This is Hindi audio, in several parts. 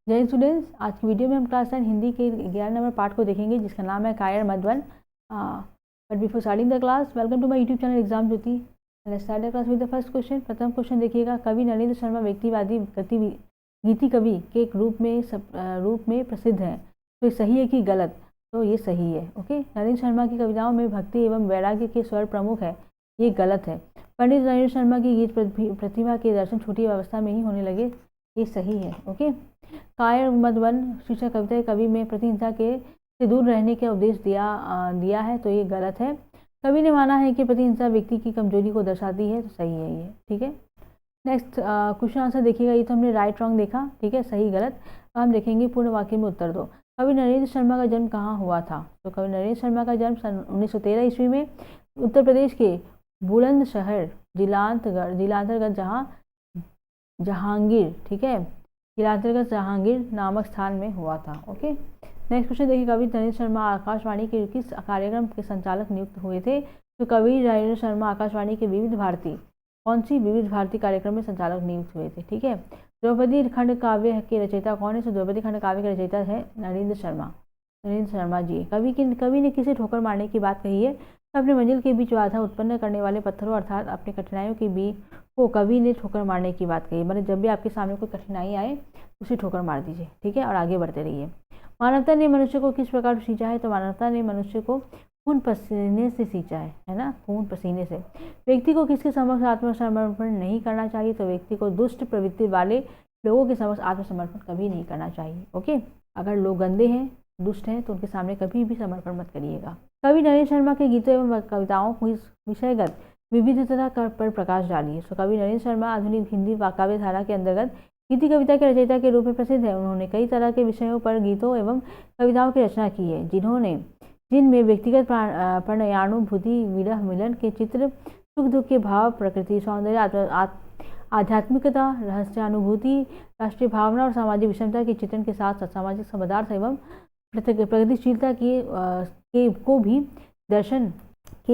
जय स्टूडेंट्स, आज की वीडियो में हम क्लास 10 हिंदी के 11 नंबर पार्ट को देखेंगे जिसका नाम है कायर मधुबन। But before starting the class, welcome to my YouTube channel exam Jyoti. Let's start the class with the first question. प्रथम क्वेश्चन देखिएगा, कवि नरेंद्र शर्मा व्यक्तिवादी गीति कवि के एक रूप में प्रसिद्ध हैं, तो ये सही है कि गलत? तो ये सही है। ओके, नरेंद्र शर्मा की कविताओं में भक्ति एवं वैराग्य के स्वर प्रमुख है, ये गलत है। पंडित नरेंद्र शर्मा की गीत प्रतिभा के दर्शन छोटी अवस्था में ही होने लगे, ये सही है। ओके, कायर मधुबन शीर्षक कविता कवि में प्रतिहिंसा के से दूर रहने का उपदेश दिया है, तो ये गलत है। कवि ने माना है कि प्रतिहिंसा व्यक्ति की कमजोरी को दर्शाती है, तो सही है ये। ठीक है, नेक्स्ट क्वेश्चन आंसर देखिएगा। ये तो हमने राइट रॉन्ग देखा, ठीक है, सही गलत। हम देखेंगे पूर्ण वाक्य में उत्तर दो। कवि नरेंद्र शर्मा का जन्म कहाँ हुआ था? तो कवि नरेंद्र शर्मा का जन्म सन 1913 ईस्वी में उत्तर प्रदेश के बुलंदशहर जिलांतर्गत जहांगीर, ठीक है, जिलांतर्गत जहांगीर नामक स्थान में हुआ था। ओके, नेक्स्ट क्वेश्चन देखिए, कवि नरेंद्र शर्मा आकाशवाणी के किस कार्यक्रम के संचालक नियुक्त हुए थे? तो कवि नरेंद्र शर्मा आकाशवाणी के कौन सी विविध भारती कार्यक्रम में संचालक नियुक्त हुए थे? ठीक है, द्रौपदी खंड काव्य के रचयिता कौन है? तो द्रौपदी खंड काव्य के रचयिता है नरेंद्र शर्मा जी। कवि ने किसे ठोकर मारने की बात कही है? तो अपने मंजिल के बीच बाधा उत्पन्न करने वाले पत्थरों अर्थात अपनी कठिनाइयों के बीच को कवि ने ठोकर मारने की बात कही। मतलब जब भी आपके सामने कोई कठिनाई आए उसे ठोकर मार दीजिए, ठीक है, और आगे बढ़ते रहिए। मानवता ने मनुष्य को किस प्रकार सींचा है? तो मानवता ने मनुष्य को खून पसीने से सींचा है ना, खून पसीने से। व्यक्ति को किसके समक्ष आत्मसमर्पण नहीं करना चाहिए? तो व्यक्ति को दुष्ट प्रवृत्ति वाले लोगों के समक्ष आत्मसमर्पण कभी नहीं करना चाहिए। ओके, अगर लोग गंदे हैं, दुष्ट हैं, तो उनके सामने कभी भी समर्पण मत करिएगा। कवि नरेंद्र शर्मा के गीतों एवं कविताओं को विषयगत विविधता पर प्रकाश डालिए। तो कवि नरेंद्र शर्मा आधुनिक हिंदी काव्य धारा के अंतर्गत गीति कविता के रचयिता के रूप में प्रसिद्ध है। उन्होंने कई तरह के विषयों पर गीतों एवं कविताओं की रचना की है, जिनमें व्यक्तिगत प्रणयानुभूति, विरह मिलन के चित्र, सुख दुख के भाव, प्रकृति सौंदर्य, आध्यात्मिकता, रहस्यानुभूति, राष्ट्रीय भावना और सामाजिक विषमता के चित्रण के साथ सामाजिक पदार्थ एवं प्रगतिशीलता के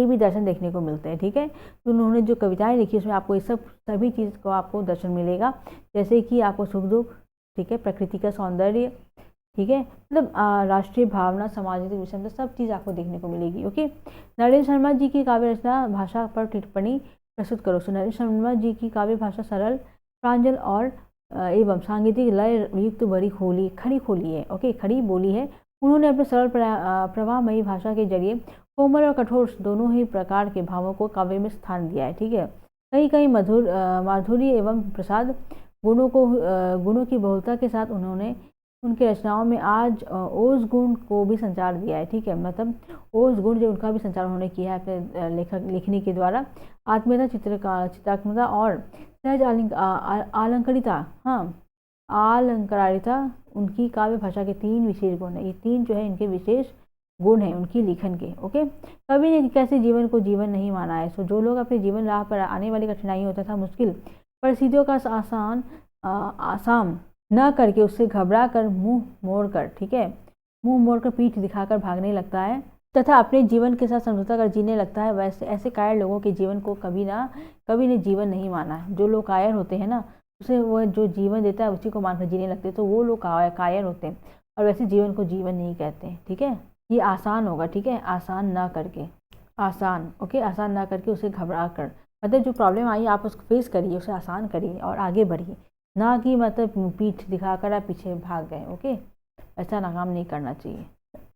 भी दर्शन देखने को मिलते हैं। ठीक है, तो उन्होंने जो कविताएं लिखी उसमें आपको ये सभी चीज़ को आपको दर्शन मिलेगा, जैसे कि आपको सुख दुख, ठीक है, प्रकृति का सौंदर्य, ठीक है, मतलब राष्ट्रीय भावना, सामाजिक विषमता, सब चीज़ आपको देखने को मिलेगी। ओके, नरेंद्र शर्मा जी की काव्य रचना भाषा पर टिप्पणी प्रस्तुत करो। सो नरेंद्र शर्मा जी की काव्य भाषा सरल, प्रांजल और एवं सांगीतिक लय युक्त खड़ी खोली है। ओके, खड़ी बोली है। उन्होंने अपने सरल प्रवाहमयी भाषा के जरिए कोमल और कठोर दोनों ही प्रकार के भावों को काव्य में स्थान दिया है। ठीक है, कहीं माधुर्य एवं प्रसाद गुणों की बहुलता के साथ उन्होंने उनकी रचनाओं में आज ओज गुण को भी संचार दिया है। ठीक है, मतलब ओज गुण जो उनका भी संचार उन्होंने किया है अपने लिखने के द्वारा। आत्मीयता, चित्रात्मकता और सहज अलंकारिता, हाँ, अलंकारिता उनकी काव्य भाषा के 3 विशेष गुण है। ये 3 जो है इनके विशेष गुण है उनकी लिखन के। ओके, कवि ने कैसे जीवन को जीवन नहीं माना है? सो जो लोग अपने जीवन राह पर आने वाली कठिनाइयों तथा मुश्किल परिस्थितियों का आसाम न करके उससे घबरा कर मुंह मोड़कर, ठीक है, मुंह मोड़कर पीठ दिखाकर भागने लगता है तथा अपने जीवन के साथ समझौता कर जीने लगता है, वैसे ऐसे कायर लोगों के जीवन को कवि ने जीवन नहीं माना है। जो लोग कायर होते हैं ना, उसे वो जो जीवन देता है उसी को मानकर जीने लगते हैं, तो वो लोग कायर होते हैं, और वैसे जीवन को जीवन नहीं कहते हैं। ठीक है, ये आसान होगा, ठीक है, आसान ना करके, आसान, ओके, आसान ना करके उसे घबरा कर, मतलब जो प्रॉब्लम आई आप उसको फेस करिए, उसे आसान करिए और आगे बढ़िए, ना कि मतलब पीठ दिखाकर आप पीछे भाग गए। ओके, ऐसा नाकाम नहीं करना चाहिए।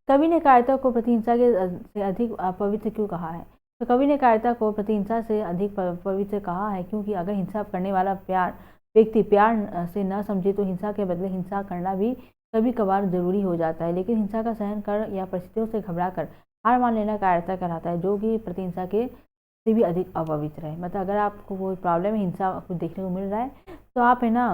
कवि ने कायरता को प्रतिहिंसा से अधिक पवित्र क्यों कहा है? तो कवि ने कायरता को प्रतिहिंसा से अधिक पवित्र कहा है क्योंकि अगर हिंसा करने वाला व्यक्ति प्यार से न समझे तो हिंसा के बदले हिंसा करना भी कभी कभार जरूरी हो जाता है। लेकिन हिंसा का सहन कर या परिस्थितियों से घबराकर हार मान लेना कायरता कहलाता है, जो कि प्रतिहिंसा से भी अधिक अपवित्र है। मतलब अगर आपको कोई प्रॉब्लम है, हिंसा आपको देखने को मिल रहा है, तो आप है ना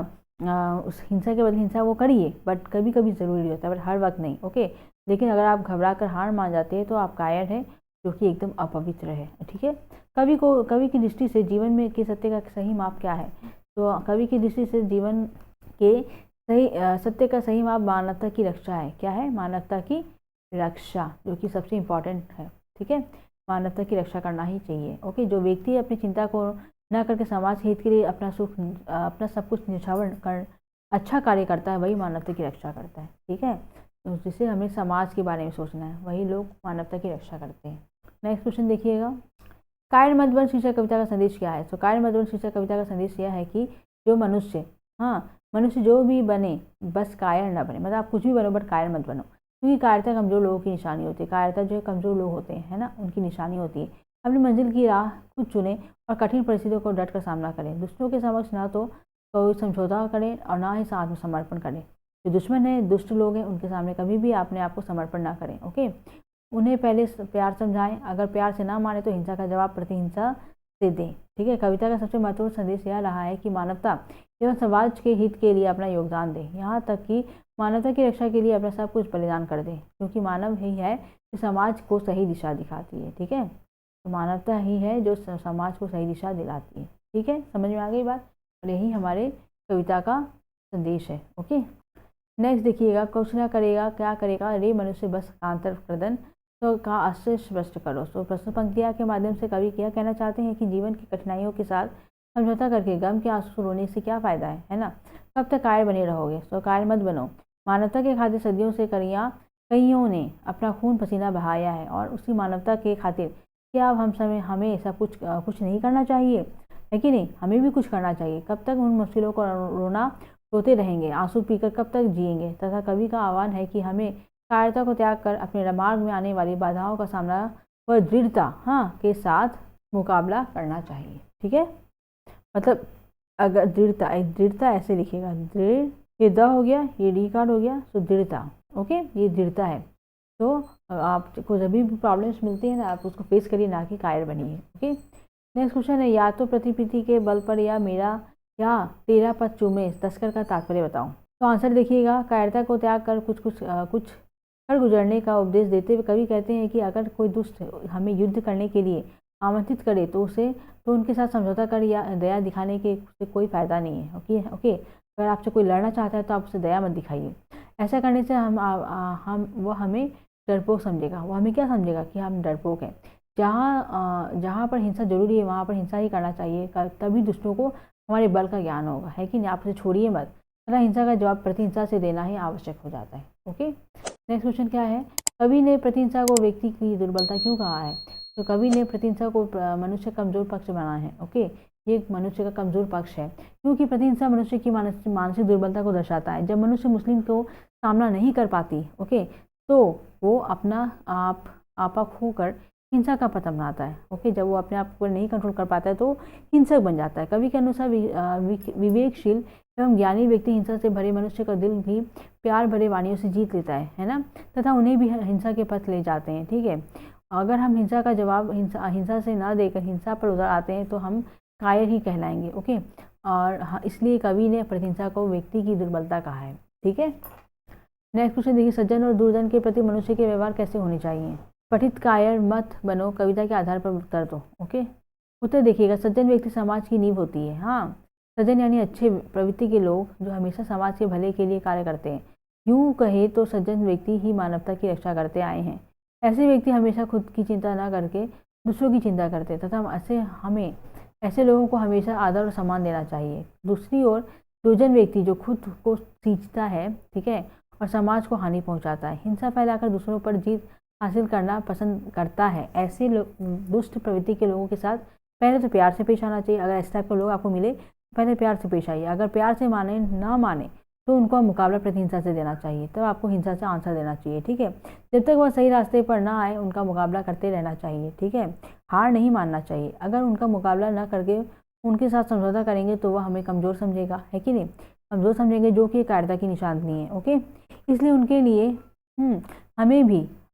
उस हिंसा के बदले हिंसा वो करिए, बट कभी कभी ज़रूरी होता है, बट हर वक्त नहीं। ओके, लेकिन अगर आप घबरा कर हार मान जाते हैं तो आप कायर है, जो कि एकदम अपवित्र है। ठीक है, कवि की दृष्टि से जीवन में के सत्य का सही माप क्या है? तो कवि की दृष्टि से जीवन के सत्य का सही माप मानवता की रक्षा है। क्या है? मानवता की रक्षा, जो कि सबसे इम्पोर्टेंट है। ठीक है, मानवता की रक्षा करना ही चाहिए। ओके, जो व्यक्ति अपनी चिंता को न करके समाज हित के लिए अपना सब कुछ न्यौछावर अच्छा कार्य करता है वही मानवता की रक्षा करता है, ठीक है। तो जिसे हमें समाज के बारे में सोचना है वही लोग मानवता की रक्षा करते हैं। नेक्स्ट क्वेश्चन देखिएगा, कायर मत बन शीर्षक कविता का संदेश क्या है। तो कायर मत बन शीर्षक कविता का संदेश यह है कि जो मनुष्य, हाँ मनुष्य जो भी बने बस कायर न बने, मतलब आप कुछ भी बनो बट कायर मत बनो, क्योंकि कायरता कमजोर लोगों की निशानी होती है। कायरता जो है कमजोर लोग होते हैं, है ना, उनकी निशानी होती है। अपनी मंजिल की राह खुद चुने और कठिन परिस्थितियों को डट कर सामना करें। दुष्टों के समक्ष ना तो कोई समझौता करें और ना ही आत्मसमर्पण करें। जो दुश्मन है, दुष्ट लोग हैं, उनके सामने कभी भी अपने आप को समर्पण ना करें। ओके, उन्हें पहले प्यार समझाएं, अगर प्यार से ना माने तो हिंसा का जवाब प्रतिहिंसा से दें, ठीक है। कविता का सबसे महत्वपूर्ण संदेश यह रहा है कि मानवता एवं समाज के हित के लिए अपना योगदान दें, यहाँ तक कि मानवता की रक्षा के लिए अपना सब कुछ बलिदान कर दें, क्योंकि मानव ही है जो समाज को सही दिशा दिखाती है, ठीक है। तो मानवता ही है जो समाज को सही दिशा दिलाती है, ठीक है। समझ में आ गई बात, और यही हमारे कविता का संदेश है। ओके, नेक्स्ट देखिएगा, क्वेश्चन करेगा क्या करेगा, रे मनुष्य बस कांतर प्रदन तो का आश्चर्य स्पष्ट करो। तो प्रश्न पंक्तियाँ के माध्यम से कवि क्या कहना चाहते हैं कि जीवन की कठिनाइयों के साथ समझौता करके गम के आंसू रोने से क्या फ़ायदा है ना। कब तक कायर बने रहोगे, तो कायर मत बनो। मानवता के खातिर सदियों से कईयों ने अपना खून पसीना बहाया है, और उसी मानवता के खातिर क्या अब हमें सब कुछ नहीं करना चाहिए, है कि नहीं। हमें भी कुछ करना चाहिए। कब तक उन मुश्किलों को रोते रहेंगे, आंसू पीकर कब तक जिएंगे। तथा कवि का आह्वान है कि हमें कायरता को त्याग कर अपने मार्ग में आने वाली बाधाओं का सामना व दृढ़ता के साथ मुकाबला करना चाहिए, ठीक है। मतलब अगर दृढ़ता ऐसे लिखेगा, दृढ़, ये द हो गया, ये डी कार्ड हो गया, तो दृढ़ता, ओके, ये दृढ़ता है। तो आपको जब भी प्रॉब्लम्स मिलती है ना, आप उसको फेस करिए, ना कि कायर बनिए। ओके, नेक्स्ट क्वेश्चन है, या तो प्रतिप्रीति के बल पर या मेरा या तेरा पद चूमे, तस्कर का तात्पर्य बताओ। तो आंसर देखिएगा, कायरता को त्याग कर कुछ कर गुजरने का उपदेश देते हुए कवि कहते हैं कि अगर कोई दुष्ट हमें युद्ध करने के लिए आमंत्रित करे तो उनके साथ समझौता कर या दया दिखाने के कोई फ़ायदा नहीं है। ओके, अगर आपसे कोई लड़ना चाहता है तो आप उसे दया मत दिखाइए। ऐसा करने से वो हमें डरपोक समझेगा। वो हमें क्या समझेगा कि हम डरपोक हैं। जहाँ पर हिंसा जरूरी है वहाँ पर हिंसा ही करना चाहिए, तभी दुष्टों को हमारे बल का ज्ञान होगा, है कि नहीं। आप उसे छोड़िए मत, तथा हिंसा का जवाब प्रतिहिंसा से देना ही आवश्यक हो जाता है। ओके, नेक्स्ट क्वेश्चन क्या है, कवि ने प्रतिहिंसा को व्यक्ति की दुर्बलता क्यों कहा है। तो कवि ने प्रतिहिंसा को मनुष्य का कमजोर पक्ष बना है। ओके, ये मनुष्य का कमजोर पक्ष है, क्योंकि प्रतिहिंसा मनुष्य की मानसिक दुर्बलता को दर्शाता है। जब मनुष्य मुस्लिम को सामना नहीं कर पाती, ओके, तो वो अपना आपा खोकर हिंसा का पतन बनाता है। ओके, जब वो अपने आप को नहीं कंट्रोल कर पाता है तो हिंसक बन जाता है। कवि के अनुसार विवेकशील एवं ज्ञानी व्यक्ति हिंसा से भरे मनुष्य का दिल भी प्यार भरे वाणियों से जीत लेता है ना, तथा उन्हें भी हिंसा के पथ ले जाते हैं, ठीक है। अगर हम हिंसा का जवाब हिंसा से ना देकर हिंसा पर उतर आते हैं तो हम कायर ही कहलाएंगे। ओके, और इसलिए कवि ने प्रतिहिंसा को व्यक्ति की दुर्बलता कहा है, ठीक है। नेक्स्ट क्वेश्चन देखिए, सज्जन और दुर्जन के प्रति मनुष्य के व्यवहार कैसे होने चाहिए। पठित कायर मत बनो, कविता के आधार पर उत्तर दो। ओके, उत्तर देखिएगा, सज्जन व्यक्ति समाज की नींव होती है। हाँ, सज्जन यानी अच्छे प्रवृत्ति के लोग जो हमेशा समाज के भले के लिए कार्य करते हैं। यूँ कहे तो सज्जन व्यक्ति ही मानवता की रक्षा करते आए हैं। ऐसे व्यक्ति हमेशा खुद की चिंता न करके दूसरों की चिंता करते हैं, तथा हमें ऐसे लोगों को हमेशा आदर और सम्मान देना चाहिए। दूसरी ओर दुर्जन व्यक्ति जो खुद को सींचता है, ठीक है, और समाज को हानि पहुंचाता है, हिंसा फैलाकर दूसरों पर जीत हासिल करना पसंद करता है, ऐसे दुष्ट प्रवृत्ति के लोगों के साथ पहले तो प्यार से पेश आना चाहिए। अगर इस टाइप के लोग आपको मिले पहले प्यार से पेश आइए। अगर प्यार से ना माने तो उनको मुकाबला प्रतिहिंसा से देना चाहिए, तब आपको हिंसा से आंसर देना चाहिए, ठीक है। जब तक वह सही रास्ते पर ना आए उनका मुकाबला करते रहना चाहिए, ठीक है। हार नहीं मानना चाहिए। अगर उनका मुकाबला ना करके उनके साथ समझौता करेंगे तो वह हमें कमज़ोर समझेगा, है कि नहीं, कमज़ोर समझेंगे, जो कि कायरता की निशानी है। ओके, इसलिए उनके लिए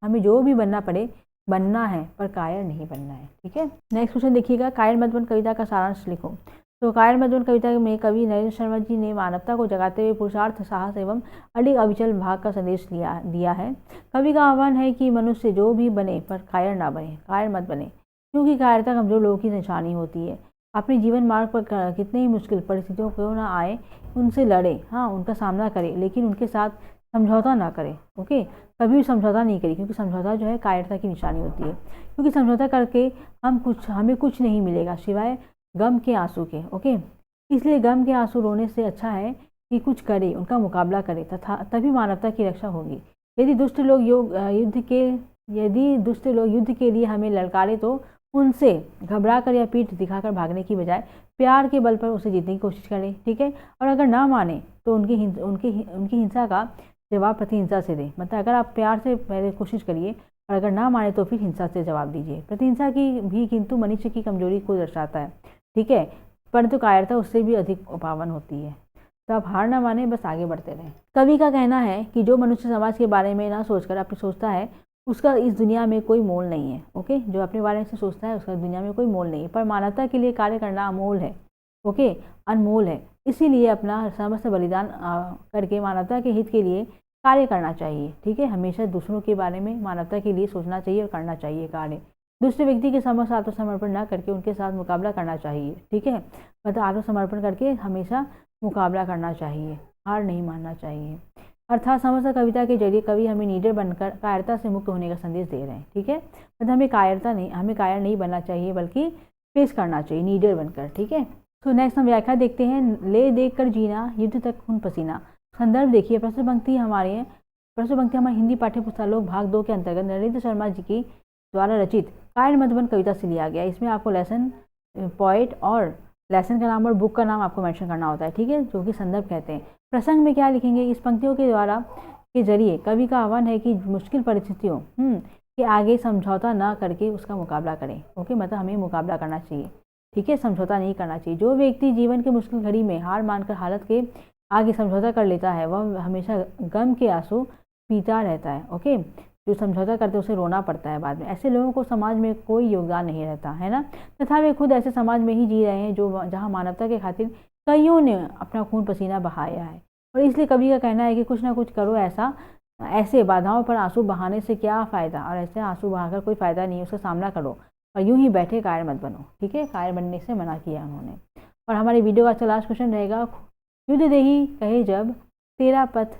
हमें जो भी बनना पड़े बनना है, पर कायर नहीं बनना है, ठीक है। नेक्स्ट क्वेश्चन देखिएगा, कायर मत बन कविता का सारांश लिखो। तो कायर मत बन कविता में कवि नरेंद्र शर्मा जी ने मानवता को जगाते हुए पुरुषार्थ, साहस एवं अडिग अविचल भाग का संदेश दिया है। कवि का आह्वान है कि मनुष्य जो भी बने पर कायर ना बने, कायर मत बने, क्योंकि कायरता कमजोर लोगों की निशानी होती है। अपने जीवन मार्ग पर कितने ही मुश्किल परिस्थितियों क्यों ना आए, उनसे लड़े, हाँ, उनका सामना करें, लेकिन उनके साथ समझौता ना करें। ओके, कभी भी समझौता नहीं करें, क्योंकि समझौता जो है कायरता की निशानी होती है। क्योंकि समझौता करके हमें कुछ नहीं मिलेगा सिवाय गम के आंसू के। ओके, इसलिए गम के आंसू रोने से अच्छा है कि कुछ करे, उनका मुकाबला करे, तथा तभी मानवता की रक्षा होगी। यदि दुष्ट लोग युद्ध के लिए हमें ललकारे तो उनसे घबराकर या पीठ दिखाकर भागने की बजाय प्यार के बल पर उसे जीतने की कोशिश करें, ठीक है। और अगर ना माने तो उनकी हिंसा का जवाब प्रतिहिंसा से दें। मतलब अगर आप प्यार से पहले कोशिश करिए और अगर ना माने तो फिर हिंसा से जवाब दीजिए। प्रतिहिंसा की भी किंतु मनुष्य की कमजोरी को दर्शाता है, ठीक है, परंतु कायरता उससे भी अधिक पावन होती है। तो आप हार ना माने, बस आगे बढ़ते रहें। कवि का कहना है कि जो मनुष्य समाज के बारे में ना सोचकर अपनी सोचता है उसका इस दुनिया में कोई मोल नहीं है। ओके, जो अपने बारे में सोचता है उसका दुनिया में कोई मोल नहीं है, पर मानवता के लिए कार्य करना अमोल है। ओके, अनमोल है। इसीलिए अपना समस्त बलिदान करके मानवता के हित के लिए कार्य करना चाहिए, ठीक है। हमेशा दूसरों के बारे में मानवता के लिए सोचना चाहिए और करना चाहिए कार्य। दूसरे व्यक्ति के समक्ष आत्मसमर्पण न करके उनके साथ मुकाबला करना चाहिए, ठीक है। मतलब आत्मसमर्पण करके हमेशा मुकाबला करना चाहिए, हार नहीं मानना चाहिए। अर्थात समस्त कविता के जरिए कवि हमें नीडर बनकर कायरता से मुक्त होने का संदेश दे रहे हैं, ठीक है। मतलब हमें कायर नहीं बनना चाहिए बल्कि फेस करना चाहिए नीडर बनकर, ठीक है। तो नेक्स्ट हम व्याख्या देखते हैं। ले देख कर जीना, युद्ध तक खून पसीना। संदर्भ देखिए, प्रस्तुत पंक्ति हमारे हिंदी पाठ्य पुस्तकालोक भाग 2 के अंतर्गत नरेंद्र शर्मा जी की द्वारा रचित कायर मधुबन कविता से लिया गया। इसमें आपको लेसन, पॉइंट और लेसन का नाम और बुक का नाम आपको मेंशन करना होता है, ठीक है, जो कि संदर्भ कहते हैं। प्रसंग में क्या लिखेंगे? इस पंक्तियों के जरिए कवि का आह्वान है कि मुश्किल परिस्थितियों के आगे समझौता न करके उसका मुकाबला करें। ओके, मतलब हमें मुकाबला करना चाहिए, ठीक है, समझौता नहीं करना चाहिए। जो व्यक्ति जीवन के मुश्किल घड़ी में हार मानकर हालत के आगे समझौता कर लेता है वह हमेशा गम के आंसू पीता रहता है। ओके, जो समझौता करते उसे रोना पड़ता है बाद में। ऐसे लोगों को समाज में कोई योगदान नहीं रहता है ना, तथा वे खुद ऐसे समाज में ही जी रहे हैं जहाँ मानवता के खातिर कईयों ने अपना खून पसीना बहाया है। और इसलिए कवि का कहना है कि कुछ ना कुछ करो ऐसा, ऐसे बाधाओं पर आंसू बहाने से क्या फ़ायदा, और ऐसे आंसू बहाकर कोई फ़ायदा नहीं है, उसका सामना करो और यूं ही बैठे कायर मत बनो, ठीक है। कायर बनने से मना किया उन्होंने। और हमारी वीडियो का लास्ट क्वेश्चन रहेगा, युद्ध देही कहे जब तेरा पथ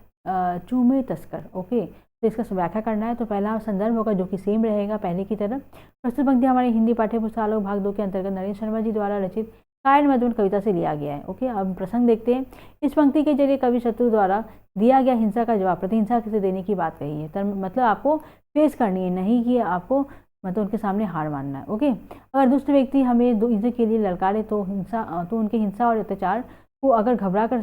चूमे तस्कर। ओके, तो इसका व्याख्या करना है। तो पहला संदर्भ होगा जो कि सेम रहेगा पहले की तरह। प्रस्तुत पंक्ति हमारी हिंदी पाठ्य पुस्तकालोक भाग 2 के अंतर्गत नरेंद्र शर्मा जी द्वारा रचित कायर मधुबन कविता से लिया गया है। ओके, अब प्रसंग देखते हैं। इस पंक्ति के जरिए कवि शत्रु द्वारा दिया गया हिंसा का जवाब प्रतिहिंसा से देने की बात कही है। मतलब आपको फेस करनी है, नहीं कि आपको मतलब उनके सामने हार मानना है। ओके, अगर दुष्ट व्यक्ति हमें युद्ध के लिए ललकारे तो उनके हिंसा और अत्याचार को अगर घबरा कर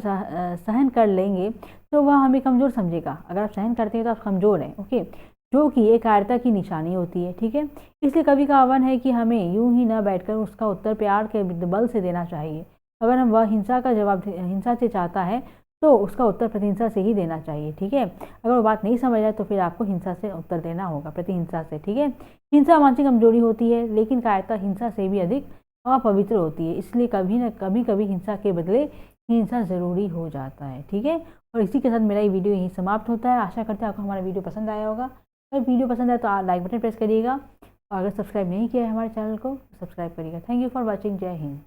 सहन कर लेंगे तो वह हमें कमज़ोर समझेगा। अगर आप सहन करते हैं तो आप कमज़ोर हैं, ओके, जो कि एक कायरता की निशानी होती है, ठीक है। इसलिए कवि का आह्वान है कि हमें यूं ही न बैठकर उसका उत्तर प्यार के बल से देना चाहिए। अगर हम वह हिंसा का जवाब हिंसा से चाहता है तो उसका उत्तर प्रतिहिंसा से ही देना चाहिए, ठीक है। अगर वो बात नहीं समझ आए तो फिर आपको हिंसा से उत्तर देना होगा, प्रतिहिंसा से, ठीक है। हिंसा मानसिक कमजोरी होती है, लेकिन कायरता हिंसा से भी अधिक अपवित्र होती है। इसलिए कभी हिंसा के बदले हिंसा ज़रूरी हो जाता है, ठीक है। और इसी के साथ मेरा ये वीडियो यहीं समाप्त होता है। आशा करते हैं आपको हमारा वीडियो पसंद आया होगा। अगर वीडियो पसंद आए तो लाइक बटन प्रेस करिएगा और अगर सब्सक्राइब नहीं किया है हमारे चैनल को सब्सक्राइब करिएगा। Thank you for watching. जय हिंद।